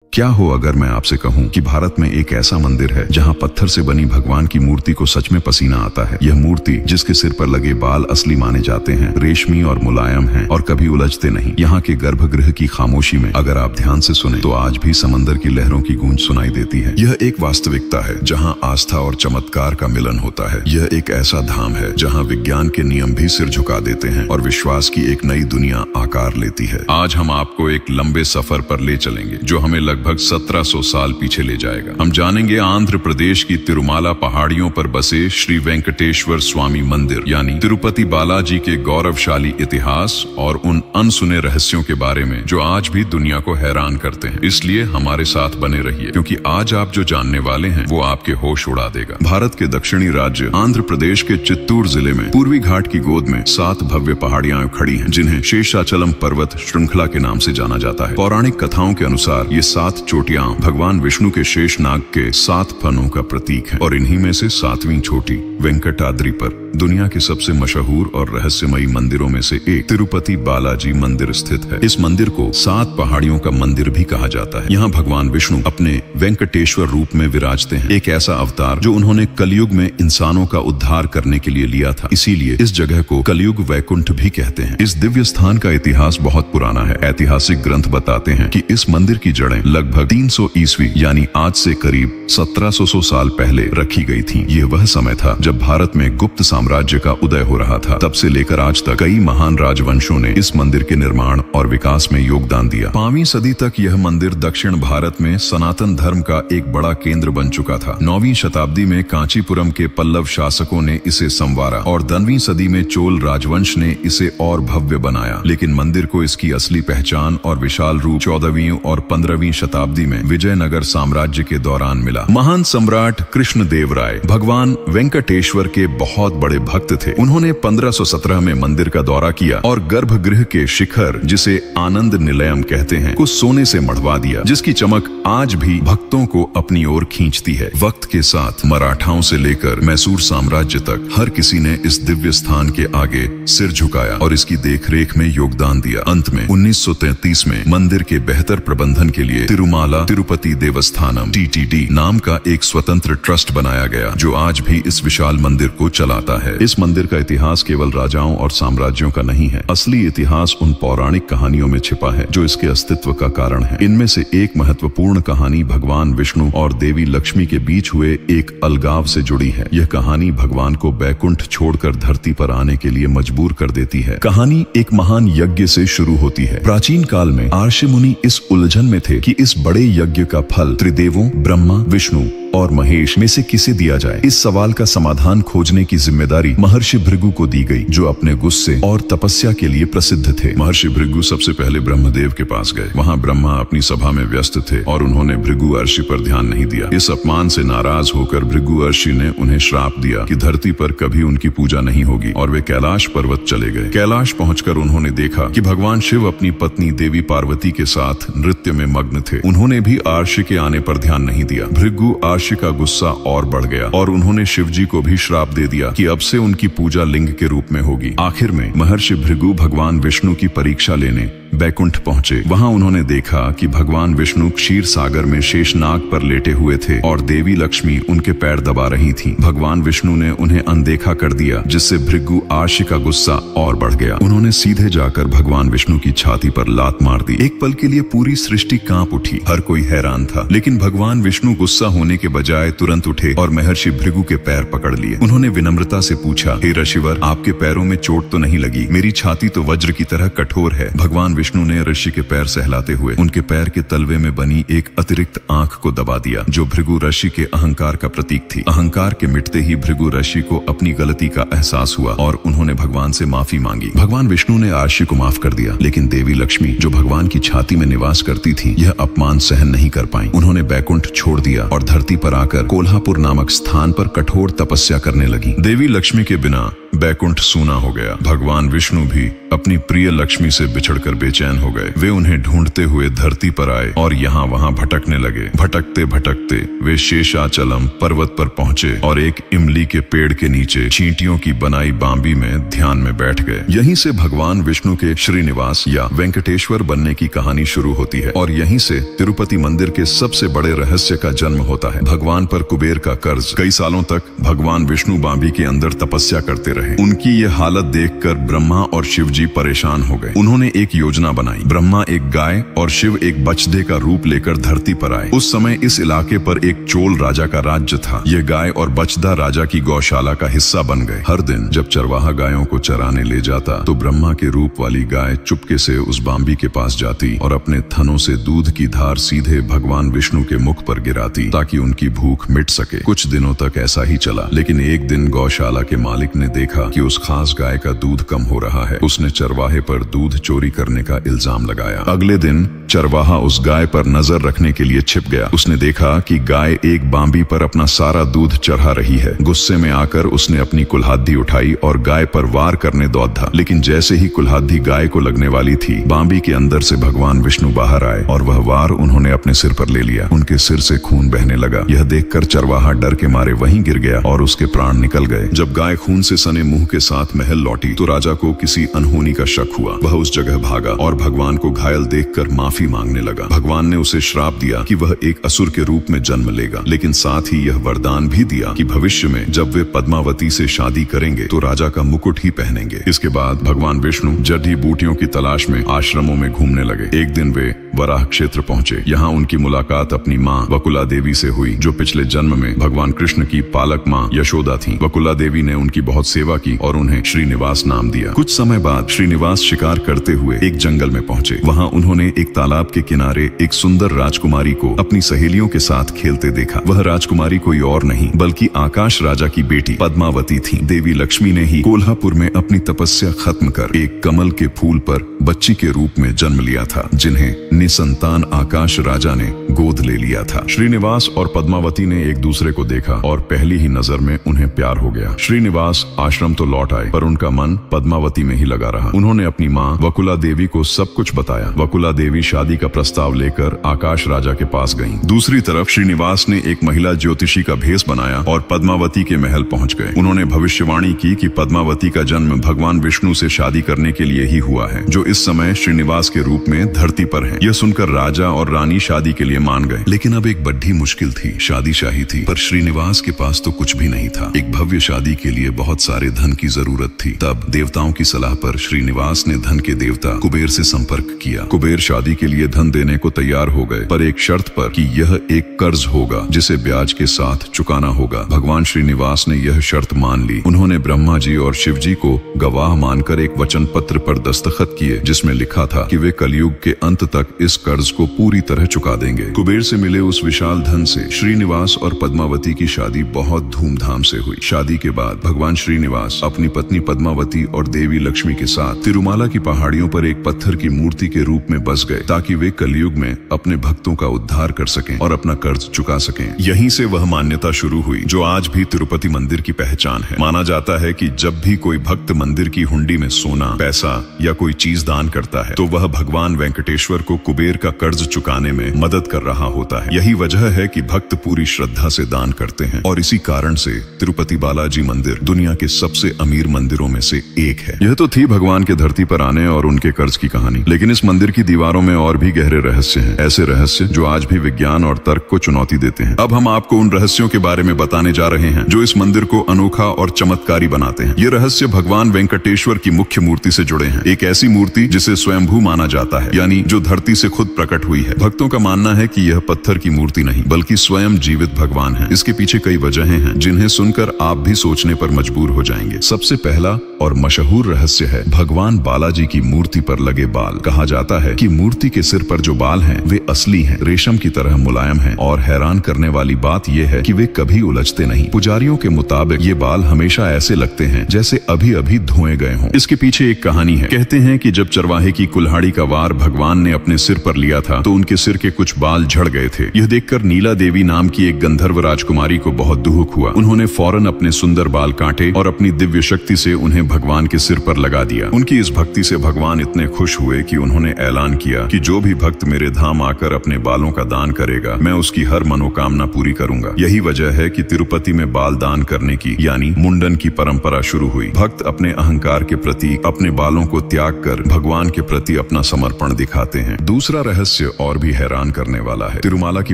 क्या हो अगर मैं आपसे कहूं कि भारत में एक ऐसा मंदिर है जहां पत्थर से बनी भगवान की मूर्ति को सच में पसीना आता है। यह मूर्ति जिसके सिर पर लगे बाल असली माने जाते हैं, रेशमी और मुलायम हैं और कभी उलझते नहीं। यहाँ के गर्भगृह की खामोशी में अगर आप ध्यान से सुने तो आज भी समंदर की लहरों की गूंज सुनाई देती है। यह एक वास्तविकता है जहाँ आस्था और चमत्कार का मिलन होता है। यह एक ऐसा धाम है जहाँ विज्ञान के नियम भी सिर झुका देते हैं और विश्वास की एक नई दुनिया आकार लेती है। आज हम आपको एक लंबे सफर पर ले चलेंगे जो हमें लगभग 1700 साल पीछे ले जाएगा। हम जानेंगे आंध्र प्रदेश की तिरुमाला पहाड़ियों पर बसे श्री वेंकटेश्वर स्वामी मंदिर यानी तिरुपति बालाजी के गौरवशाली इतिहास और उन अनसुने रहस्यों के बारे में जो आज भी दुनिया को हैरान करते हैं। इसलिए हमारे साथ बने रहिए क्योंकि आज आप जो जानने वाले हैं वो आपके होश उड़ा देगा। भारत के दक्षिणी राज्य आंध्र प्रदेश के चित्तूर जिले में पूर्वी घाट की गोद में 7 भव्य पहाड़ियां खड़ी हैं जिन्हें शेषाचलम पर्वत श्रृंखला के नाम से जाना जाता है। पौराणिक कथाओं के अनुसार ये 7 चोटियां भगवान विष्णु के शेषनाग के 7 फनों का प्रतीक है और इन्हीं में से 7वीं चोटी वेंकटाद्रि पर दुनिया के सबसे मशहूर और रहस्यमयी मंदिरों में से एक तिरुपति बालाजी मंदिर स्थित है। इस मंदिर को 7 पहाड़ियों का मंदिर भी कहा जाता है। यहाँ भगवान विष्णु अपने वेंकटेश्वर रूप में विराजते हैं, एक ऐसा अवतार जो उन्होंने कलयुग में इंसानों का उद्धार करने के लिए लिया था। इसीलिए इस जगह को कलयुग वैकुंठ भी कहते हैं। इस दिव्य स्थान का इतिहास बहुत पुराना है। ऐतिहासिक ग्रंथ बताते हैं कि इस मंदिर की जड़ें लगभग 300 ईस्वी यानी आज से करीब 1700 साल पहले रखी गई थी। यह वह समय था जब भारत में गुप्त साम्राज्य का उदय हो रहा था। तब से लेकर आज तक कई महान राजवंशों ने इस मंदिर के निर्माण और विकास में योगदान दिया। 5वीं सदी तक यह मंदिर दक्षिण भारत में सनातन धर्म का एक बड़ा केंद्र बन चुका था। 9वीं शताब्दी में कांचीपुरम के पल्लव शासकों ने इसे संवारा और 10वीं सदी में चोल राजवंश ने इसे और भव्य बनाया। लेकिन मंदिर को इसकी असली पहचान और विशाल रूप 14वीं और 15वीं शताब्दी में विजयनगर साम्राज्य के दौरान मिला। महान सम्राट कृष्णदेव राय भगवान वेंकटेश्वर के बहुत बड़े भक्त थे। उन्होंने 1517 में मंदिर का दौरा किया और गर्भगृह के शिखर जिसे आनंद निलयम कहते हैं को सोने से मढ़वा दिया, जिसकी चमक आज भी भक्तों को अपनी ओर खींचती है। वक्त के साथ मराठाओं से लेकर मैसूर साम्राज्य तक हर किसी ने इस दिव्य स्थान के आगे सिर झुकाया और इसकी देखरेख में योगदान दिया। अंत में 1933 में मंदिर के बेहतर प्रबंधन के लिए तिरुमाला तिरुपति देवस्थानम TTD नाम का एक स्वतंत्र ट्रस्ट बनाया गया जो आज भी इस विशाल मंदिर को चलाता है। इस मंदिर का इतिहास केवल राजाओं और साम्राज्यों का नहीं है। असली इतिहास उन पौराणिक कहानियों में छिपा है जो इसके अस्तित्व का कारण है। इनमें से एक महत्वपूर्ण कहानी भगवान विष्णु और देवी लक्ष्मी के बीच हुए एक अलगाव से जुड़ी है। यह कहानी भगवान को बैकुंठ छोड़कर धरती पर आने के लिए मजबूर कर देती है। कहानी एक महान यज्ञ से शुरू होती है। प्राचीन काल में आर्षि मुनि इस उलझन में थे कि इस बड़े यज्ञ का फल त्रिदेवों ब्रह्मा, विष्णु और महेश में से किसे दिया जाए। इस सवाल का समाधान खोजने की जिम्मेदारी महर्षि भृगु को दी गई जो अपने गुस्से और तपस्या के लिए प्रसिद्ध थे। महर्षि भृगु सबसे पहले ब्रह्मदेव के पास गए। वहाँ ब्रह्मा अपनी सभा में व्यस्त थे और उन्होंने भृगु अर्षि पर ध्यान नहीं दिया। इस अपमान से नाराज होकर भृगु अर्षि ने उन्हें श्राप दिया कि धरती पर कभी उनकी पूजा नहीं होगी और वे कैलाश पर्वत चले गए। कैलाश पहुंचकर उन्होंने देखा कि भगवान शिव अपनी पत्नी देवी पार्वती के साथ नृत्य में मग्न थे। उन्होंने भी अर्षि के आने पर ध्यान नहीं दिया। भृगु अर्षि का गुस्सा और बढ़ गया और उन्होंने शिव जी को भी श्राप दे दिया कि अब से उनकी पूजा लिंग के रूप में होगी। आखिर में महर्षि भृगु भगवान विष्णु की परीक्षा लेने बैकुंठ पहुंचे। वहां उन्होंने देखा कि भगवान विष्णु क्षीर सागर में शेषनाग पर लेटे हुए थे और देवी लक्ष्मी उनके पैर दबा रही थी। भगवान विष्णु ने उन्हें अनदेखा कर दिया जिससे भृगु अर्षि का गुस्सा और बढ़ गया। उन्होंने सीधे जाकर भगवान विष्णु की छाती पर लात मार दी। एक पल के लिए पूरी सृष्टि कांप उठी। हर कोई हैरान था, लेकिन भगवान विष्णु गुस्सा होने के बजाय तुरंत उठे और महर्षि भृगु के पैर पकड़ लिए। उन्होंने विनम्रता से पूछा, हे ऋषिवर, आपके पैरों में चोट तो नहीं लगी? मेरी छाती तो वज्र की तरह कठोर है। भगवान विष्णु ने ऋषि के पैर सहलाते हुए उनके पैर के तलवे में बनी एक अतिरिक्त आंख को दबा दिया जो भृगु ऋषि के अहंकार का प्रतीक थी। अहंकार के मिटते ही भृगु ऋषि को अपनी गलती का एहसास हुआ और उन्होंने भगवान से माफी मांगी। भगवान विष्णु ने अर्षि को माफ कर दिया, लेकिन देवी लक्ष्मी जो भगवान की छाती में निवास करती थी यह अपमान सहन नहीं कर पाई। उन्होंने बैकुंठ छोड़ दिया और धरती पर आकर कोल्हापुर नामक स्थान पर कठोर तपस्या करने लगी। देवी लक्ष्मी के बिना बैकुंठ सूना हो गया। भगवान विष्णु भी अपनी प्रिय लक्ष्मी से बिछड़कर बेचैन हो गए। वे उन्हें ढूंढते हुए धरती पर आए और यहाँ वहाँ भटकने लगे। भटकते भटकते वे शेषाचलम पर्वत पर पहुंचे और एक इमली के पेड़ के नीचे चींटियों की बनाई बांबी में ध्यान में बैठ गए। यहीं से भगवान विष्णु के श्रीनिवास या वेंकटेश्वर बनने की कहानी शुरू होती है और यहीं से तिरुपति मंदिर के सबसे बड़े रहस्य का जन्म होता है। भगवान पर कुबेर का कर्ज। कई सालों तक भगवान विष्णु बांबी के अंदर तपस्या करते रहे। उनकी ये हालत देखकर ब्रह्मा और शिव जी परेशान हो गए। उन्होंने एक योजना बनाई। ब्रह्मा एक गाय और शिव एक बछड़े का रूप लेकर धरती पर आए। उस समय इस इलाके पर एक चोल राजा का राज्य था। ये गाय और बछड़ा राजा की गौशाला का हिस्सा बन गए। हर दिन जब चरवाहा गायों को चराने ले जाता तो ब्रह्मा के रूप वाली गाय चुपके से उस बांबी के पास जाती और अपने थनों से दूध की धार सीधे भगवान विष्णु के मुख पर गिराती ताकि उनकी भूख मिट सके। कुछ दिनों तक ऐसा ही चला, लेकिन एक दिन गौशाला के मालिक ने देखा कि उस खास गाय का दूध कम हो रहा है। उसने चरवाहे पर दूध चोरी करने का इल्जाम लगाया। अगले दिन चरवाहा उस गाय पर नजर रखने के लिए छिप गया। उसने देखा कि गाय एक बांबी पर अपना सारा दूध चढ़ा रही है। गुस्से में आकर उसने अपनी कुल्हाड़ी उठाई और गाय पर वार करने दौड़ा। लेकिन जैसे ही कुल्हाड़ी गाय को लगने वाली थी, बांबी के अंदर से भगवान विष्णु बाहर आए और वह वार उन्होंने अपने सिर पर ले लिया। उनके सिर से खून बहने लगा। यह देखकर चरवाहा डर के मारे वहीं गिर गया और उसके प्राण निकल गए। जब गाय खून से सने मुंह के साथ महल लौटी तो राजा को किसी अनहोनी का शक हुआ। वह उस जगह भागा और भगवान को घायल देखकर माफी मांगने लगा। भगवान ने उसे श्राप दिया कि वह एक असुर के रूप में जन्म लेगा, लेकिन साथ ही यह वरदान भी दिया कि भविष्य में जब वे पद्मावती से शादी करेंगे तो राजा का मुकुट ही पहनेंगे। इसके बाद भगवान विष्णु जड़ी बूटियों की तलाश में आश्रमों में घूमने लगे। एक दिन वे वराह क्षेत्र पहुंचे। यहाँ उनकी मुलाकात अपनी माँ वकुला देवी से हुई, जो पिछले जन्म में भगवान कृष्ण की पालक माँ यशोदा थी। वकुला देवी ने उनकी बहुत सेवा की और उन्हें श्रीनिवास नाम दिया। कुछ समय बाद श्रीनिवास शिकार करते हुए एक जंगल में पहुंचे। वहाँ उन्होंने एक तालाब के किनारे एक सुंदर राजकुमारी को अपनी सहेलियों के साथ खेलते देखा। वह राजकुमारी कोई और नहीं बल्कि आकाश राजा की बेटी पद्मावती थी। देवी लक्ष्मी ने ही कोल्हापुर में अपनी तपस्या खत्म कर एक कमल के फूल पर बच्ची के रूप में जन्म लिया था, जिन्हें निसंतान आकाश राजा ने गोद ले लिया था। श्रीनिवास और पद्मावती ने एक दूसरे को देखा और पहली ही नजर में उन्हें प्यार हो गया। श्रीनिवास आश्रम तो लौट आए, पर उनका मन पद्मावती में ही लगा रहा। उन्होंने अपनी माँ वकुला देवी को सब कुछ बताया। वकुला देवी शादी का प्रस्ताव लेकर आकाश राजा के पास गईं। दूसरी तरफ श्रीनिवास ने एक महिला ज्योतिषी का भेष बनाया और पद्मावती के महल पहुंच गए। उन्होंने भविष्यवाणी की कि पद्मावती का जन्म भगवान विष्णु से शादी करने के लिए ही हुआ है, जो इस समय श्रीनिवास के रूप में धरती पर है। यह सुनकर राजा और रानी शादी के लिए मान गए। लेकिन अब एक बड़ी मुश्किल थी। शादी शाही थी, पर श्रीनिवास के पास तो कुछ भी नहीं था। एक भव्य शादी के लिए बहुत सारे धन की जरूरत थी। तब देवताओं की सलाह पर श्रीनिवास ने धन के देवता कुबेर से संपर्क किया। कुबेर शादी के लिए धन देने को तैयार हो गए, पर एक शर्त पर कि यह एक कर्ज होगा जिसे ब्याज के साथ चुकाना होगा। भगवान श्रीनिवास ने यह शर्त मान ली। उन्होंने ब्रह्मा जी और शिव जी को गवाह मानकर एक वचन पत्र पर दस्तखत किए, जिसमें लिखा था कि वे कलयुग के अंत तक इस कर्ज को पूरी तरह चुका देंगे। कुबेर से मिले उस विशाल धन से श्रीनिवास और पद्मावती की शादी बहुत धूमधाम से हुई। शादी के बाद भगवान श्रीनिवास अपनी पत्नी पद्मावती और देवी लक्ष्मी के साथ तिरुमाला की पहाड़ियों पर एक पत्थर की मूर्ति के रूप में बस गए, ताकि वे कलयुग में अपने भक्तों का उद्धार कर सकें और अपना कर्ज चुका सकें। यहीं से वह मान्यता शुरू हुई जो आज भी तिरुपति मंदिर की पहचान है। माना जाता है कि जब भी कोई भक्त मंदिर की हुंडी में सोना, पैसा या कोई चीज दान करता है तो वह भगवान वेंकटेश्वर को कुबेर का कर्ज चुकाने में मदद कर रहा होता है। यही वजह है कि भक्त पूरी श्रद्धा से दान करते हैं और इसी कारण से तिरुपति बालाजी मंदिर दुनिया के सबसे अमीर मंदिरों में से एक है। यह तो थी भगवान के धरती पर आने और उनके कर्ज की कहानी, लेकिन इस मंदिर की दीवारों में और भी गहरे रहस्य हैं। ऐसे रहस्य जो आज भी विज्ञान और तर्क को चुनौती देते हैं। अब हम आपको उन रहस्यों के बारे में बताने जा रहे हैं जो इस मंदिर को अनोखा और चमत्कारी बनाते हैं। ये रहस्य भगवान वेंकटेश्वर की मुख्य मूर्ति से जुड़े हैं। एक ऐसी मूर्ति जिसे स्वयंभू माना जाता है, यानी जो धरती से खुद प्रकट हुई है। भक्तों का मानना है कि यह पत्थर की मूर्ति नहीं बल्कि स्वयं जीवित भगवान है। इसके पीछे कई वजहें हैं जिन्हें सुनकर आप भी सोचने पर मजबूर हो जाएंगे। सबसे पहला और मशहूर रहस्य है भगवान बालाजी की मूर्ति पर लगे बाल। कहा जाता है कि मूर्ति के सिर पर जो बाल हैं वे असली हैं, रेशम की तरह मुलायम हैं और हैरान करने वाली बात यह है कि वे कभी उलझते नहीं। पुजारियों के मुताबिक ये बाल हमेशा ऐसे लगते हैं जैसे अभी अभी धोए गए हों। इसके पीछे एक कहानी है। कहते हैं कि जब जब चरवाहे की कुल्हाड़ी का वार भगवान ने अपने सिर पर लिया था तो उनके सिर के कुछ बाल झड़ गए थे। यह देखकर नीला देवी नाम की एक गंधर्व राजकुमारी को बहुत दुख हुआ। उन्होंने फौरन अपने सुंदर बाल काटे और अपनी दिव्य शक्ति से उन्हें भगवान के सिर पर लगा दिया। उनकी इस भक्ति से भगवान इतने खुश हुए कि उन्होंने ऐलान किया कि जो भी भक्त मेरे धाम आकर अपने बालों का दान करेगा, मैं उसकी हर मनोकामना पूरी करूंगा। यही वजह है कि तिरुपति में बाल दान करने की यानी मुंडन की परंपरा शुरू हुई। भक्त अपने अहंकार के प्रति अपने बालों को त्याग कर भगवान के प्रति अपना समर्पण दिखाते हैं। दूसरा रहस्य और भी हैरान करने वाला है। तिरुमाला की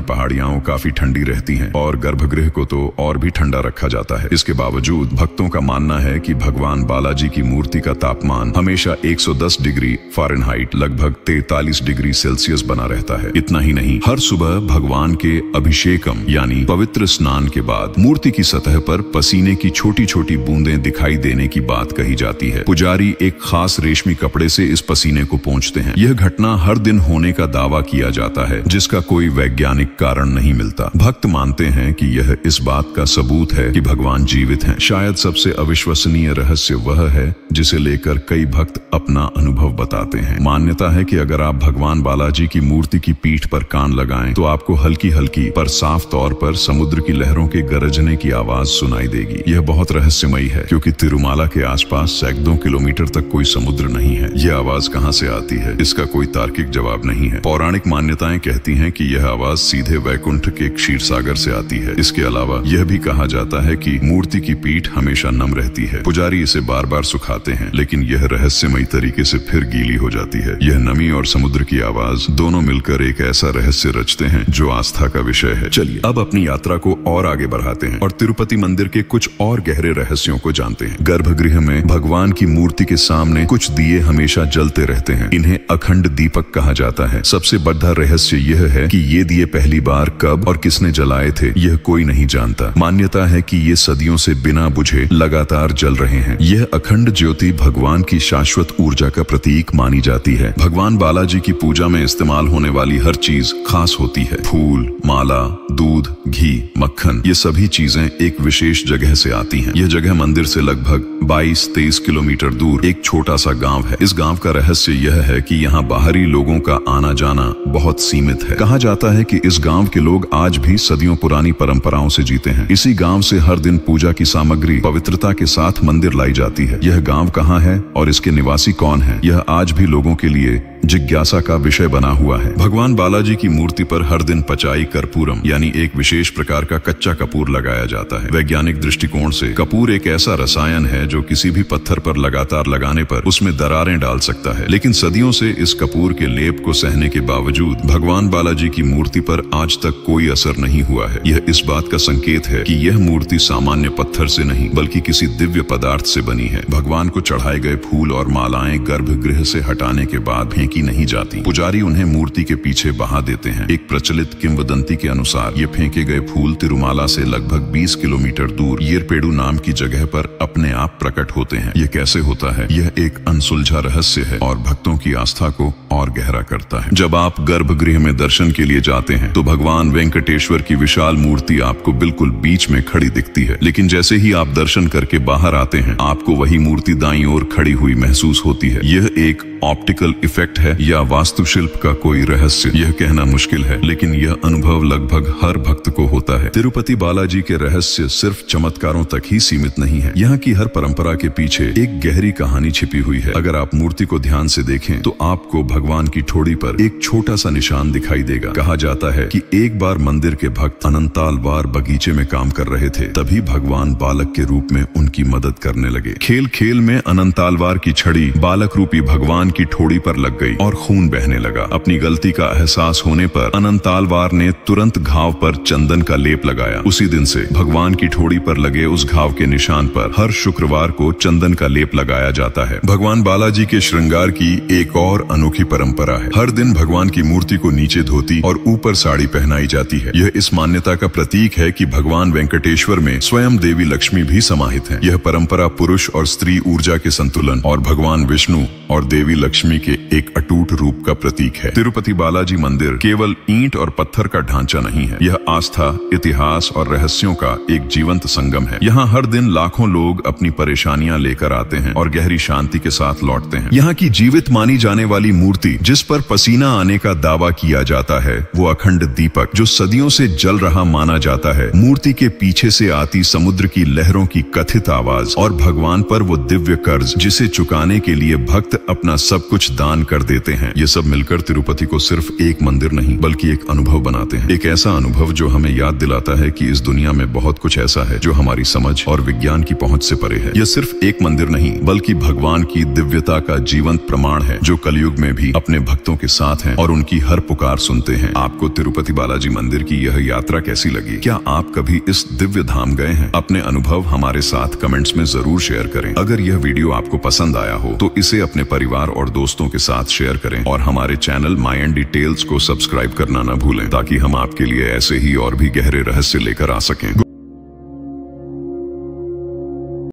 पहाड़ियां काफी ठंडी रहती हैं और गर्भगृह को तो और भी ठंडा रखा जाता है। इसके बावजूद भक्तों का मानना है कि भगवान बालाजी की मूर्ति का तापमान हमेशा 110 डिग्री फ़ारेनहाइट लगभग 43 डिग्री सेल्सियस बना रहता है। इतना ही नहीं, हर सुबह भगवान के अभिषेकम यानी पवित्र स्नान के बाद मूर्ति की सतह पर पसीने की छोटी छोटी बूंदें दिखाई देने की बात कही जाती है। पुजारी एक खास रेशमी कपड़े से इस पसीने को पोंछते हैं। यह घटना हर दिन होने का दावा किया जाता है, जिसका कोई वैज्ञानिक कारण नहीं मिलता। भक्त मानते हैं कि यह इस बात का सबूत है कि भगवान जीवित हैं। शायद सबसे अविश्वसनीय रहस्य वह है जिसे लेकर कई भक्त अपना अनुभव बताते हैं। मान्यता है कि अगर आप भगवान बालाजी की मूर्ति की पीठ पर कान लगाएं तो आपको हल्की हल्की पर साफ तौर पर समुद्र की लहरों के गरजने की आवाज सुनाई देगी। यह बहुत रहस्यमयी है क्योंकि तिरुमाला के आसपास सैकड़ों किलोमीटर तक कोई समुद्र नहीं है। यह आवाज कहां से आती है, इसका कोई तार्किक जवाब नहीं है। पौराणिक मान्यताएं कहती हैं कि यह आवाज सीधे वैकुंठ के क्षीर सागर से आती है। इसके अलावा यह भी कहा जाता है कि मूर्ति की पीठ हमेशा नम रहती है। पुजारी इसे बार बार सुखाते हैं, लेकिन यह रहस्यमयी तरीके से फिर गीली हो जाती है। यह नमी और समुद्र की आवाज दोनों मिलकर एक ऐसा रहस्य रचते हैं जो आस्था का विषय है। चलिए अब अपनी यात्रा को और आगे बढ़ाते हैं और तिरुपति मंदिर के कुछ और गहरे रहस्यों को जानते हैं। गर्भगृह में भगवान की मूर्ति के सामने कुछ दिए हमेशा जलते रहते हैं। इन्हें अखंड दीपक कहा जाता है। सबसे बड़ा रहस्य यह है कि ये दिए पहली बार कब और किसने जलाए थे, यह कोई नहीं जानता। मान्यता है कि ये सदियों से बिना बुझे लगातार जल रहे हैं। यह अखंड ज्योति भगवान की शाश्वत ऊर्जा का प्रतीक मानी जाती है। भगवान बालाजी की पूजा में इस्तेमाल होने वाली हर चीज खास होती है। फूल, माला, दूध, घी, मक्खन, ये सभी चीजें एक विशेष जगह से आती हैं। यह जगह मंदिर से लगभग 22-23 किलोमीटर दूर एक छोटा सा गांव है। इस गांव का रहस्य यह है कि यहाँ बाहरी लोगों का आना जाना बहुत सीमित है। कहा जाता है कि इस गांव के लोग आज भी सदियों पुरानी परंपराओं से जीते हैं। इसी गांव से हर दिन पूजा की सामग्री पवित्रता के साथ मंदिर लाई जाती है। यह गांव कहाँ है और इसके निवासी कौन है, यह आज भी लोगों के लिए जिज्ञासा का विषय बना हुआ है। भगवान बालाजी की मूर्ति पर हर दिन पचाई कर्पूरम यानी एक विशेष प्रकार का कच्चा कपूर लगाया जाता है। वैज्ञानिक दृष्टिकोण से कपूर एक ऐसा रसायन है जो किसी भी पत्थर पर लगातार लगाने पर उसमें दरारें डाल सकता है, लेकिन सदियों से इस कपूर के लेप को सहने के बावजूद भगवान बालाजी की मूर्ति पर आज तक कोई असर नहीं हुआ है। यह इस बात का संकेत है कि यह मूर्ति सामान्य पत्थर से नहीं बल्कि किसी दिव्य पदार्थ से बनी है। भगवान को चढ़ाए गए फूल और मालाएं गर्भगृह से हटाने के बाद फेंकी नहीं जाती। पुजारी उन्हें मूर्ति के पीछे बहा देते हैं। एक प्रचलित किंवदंती के अनुसार ये फेंके गए फूल तिरुमाला से लगभग 20 किलोमीटर दूर येरपेडु नाम की जगह पर अपने आप प्रकट होते हैं। यह कैसे होता है, यह एक अनसुलझा रहस्य है और भक्तों की आस्था को और गहरा करता है। जब आप गर्भगृह में दर्शन के लिए जाते हैं तो भगवान वेंकटेश्वर की विशाल मूर्ति आपको बिल्कुल बीच में खड़ी दिखती है, लेकिन जैसे ही आप दर्शन करके बाहर आते हैं आपको वही मूर्ति दाईं ओर खड़ी हुई महसूस होती है। यह एक ऑप्टिकल इफेक्ट है या वास्तुशिल्प का कोई रहस्य, यह कहना मुश्किल है, लेकिन यह अनुभव लगभग हर भक्त को होता है। तिरुपति बालाजी के रहस्य सिर्फ चमत्कारों तक ही सीमित नहीं है। यहाँ की हर परंपरा के पीछे एक गहरी कहानी छिपी हुई है। अगर आप मूर्ति को ध्यान से देखें तो आपको भगवान की ठोड़ी पर एक छोटा सा निशान दिखाई देगा। कहा जाता है कि एक बार मंदिर के भक्त अनंताल बार बगीचे में काम कर रहे थे, तभी भगवान बालक के रूप में उनकी मदद करने लगे। खेल खेल में अनंतालवार की छड़ी बालक रूपी भगवान की ठोड़ी पर लग गई और खून बहने लगा। अपनी गलती का एहसास होने पर अनंतालवार ने तुरंत घाव पर चंदन का लेप लगाया। उसी दिन से भगवान की ठोड़ी पर लगे उस घाव के निशान पर हर शुक्रवार को चंदन का लेप लगाया जाता है। भगवान बालाजी के श्रृंगार की एक और अनोखी परंपरा है। हर दिन भगवान की मूर्ति को नीचे धोती और ऊपर साड़ी पहनाई जाती है। यह इस मान्यता का प्रतीक है कि भगवान वेंकटेश्वर में स्वयं देवी लक्ष्मी भी समाहित है। यह परंपरा पुरुष और स्त्री ऊर्जा के संतुलन और भगवान विष्णु और देवी लक्ष्मी के एक अटूट रूप का प्रतीक है। तिरुपति बालाजी मंदिर केवल ईंट और पत्थर का ढांचा नहीं है, यह आस्था, इतिहास और रहस्यों का एक जीवंत संगम है। यहाँ हर दिन लाखों लोग अपनी परेशानियां लेकर आते हैं और गहरी शांति के साथ लौटते हैं। यहाँ की जीवित मानी जाने वाली मूर्ति, जिस पर पसीना आने का दावा किया जाता है, वो अखंड दीपक जो सदियों से जल रहा माना जाता है। मूर्ति के पीछे से आती समुद्र की लहरों की कथित आवाज और भगवान पर वो दिव्य कर्ज जिसे चुकाने के लिए भक्त अपना सब कुछ दान कर देते हैं। ये सब मिलकर तिरुपति को सिर्फ एक मंदिर नहीं बल्कि एक अनुभव बनाते हैं। एक ऐसा अनुभव जो हमें याद दिलाता है कि इस दुनिया में बहुत कुछ ऐसा है जो हमारी समझ और विज्ञान की पहुंच से परे है। यह सिर्फ एक मंदिर नहीं बल्कि भगवान की दिव्यता का जीवंत प्रमाण है, जो कलयुग में भी अपने भक्तों के साथ हैं और उनकी हर पुकार सुनते हैं। आपको तिरुपति बालाजी मंदिर की यह यात्रा कैसी लगी? क्या आप कभी इस दिव्य धाम गए हैं? अपने अनुभव हमारे साथ कमेंट्स में जरूर शेयर करें। अगर यह वीडियो आपको पसंद आया हो तो इसे अपने परिवार और दोस्तों के साथ शेयर करें और हमारे चैनल माय एंड डिटेल्स को सब्सक्राइब करना न भूलें, ताकि हम आपके लिए ऐसे ही और भी गहरे रहस्य लेकर आ सकें।